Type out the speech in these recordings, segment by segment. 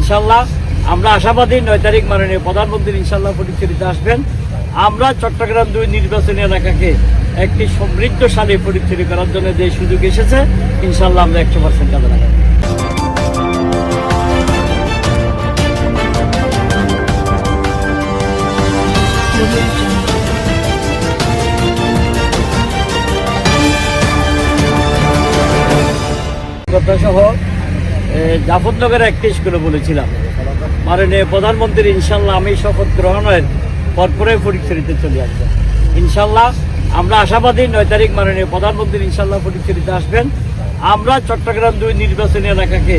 ইনশাল্লাহ আমরা আশাবাদী 9 তারিখ মাননীয় প্রধানমন্ত্রী ইনশাল্লাহ ফটিকছড়িতে আসবেন। আমরা চট্টগ্রাম 2 নির্বাচনী এলাকাকে একটি সমৃদ্ধশালী ফটিকছড়ি করার জন্য যে সুযোগ এসেছে, ইনশাল্লাহ আমরা 100% কাজে লাগাবো। সহ জাফরনগরে একটি স্কুলে বলেছিলাম মাননীয় প্রধানমন্ত্রী ইনশাল্লাহ আমি শপথ গ্রহণের পরপরে ফটিকছড়িতে চলে আসবেন। ইনশাল্লাহ আমরা আশাবাদী 9 তারিখ মাননীয় প্রধানমন্ত্রী ইনশাল্লাহ ফটিকছড়িতে আসবেন। আমরা চট্টগ্রাম 2 নির্বাচনী এলাকাকে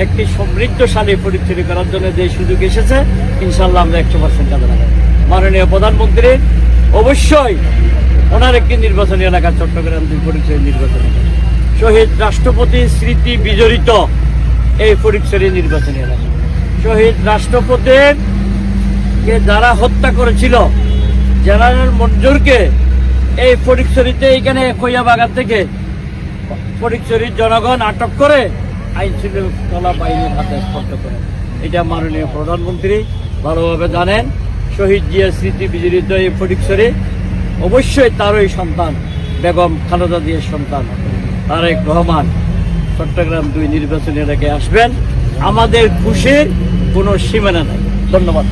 একটি সমৃদ্ধশালী ফটিকছড়ি করার জন্য যে সুযোগ এসেছে, ইনশাল্লাহ আমরা 100% কাজে লাগাবো। মাননীয় প্রধানমন্ত্রী অবশ্যই ওনার একটি নির্বাচনী এলাকা চট্টগ্রাম 2 ফটিকছড়ি নির্বাচনী শহীদ রাষ্ট্রপতি স্মৃতি বিজড়িত এই ফটিকছড়ি নির্বাচনী এলাকা। শহীদ রাষ্ট্রপতিকে যারা হত্যা করেছিল জেনারেল মঞ্জুরকে এই ফটিকছড়িতে এইখানে খৈয়াবাগান থেকে ফটিকছড়ির জনগণ আটক করে আইন শৃঙ্খলা বাহিনীর হাতে স্পর্শ করে। এটা মাননীয় প্রধানমন্ত্রী ভালোভাবে জানেন। শহীদ জিয়া স্মৃতি বিজড়িত এই ফটিকছড়ি অবশ্যই তারই সন্তান বেগম খালেদা জিয়ার সন্তান তারেক রহমান চট্টগ্রাম 2 নির্বাচনী এলাকায় আসবেন। আমাদের খুশির কোনো সীমানা নাই। ধন্যবাদ।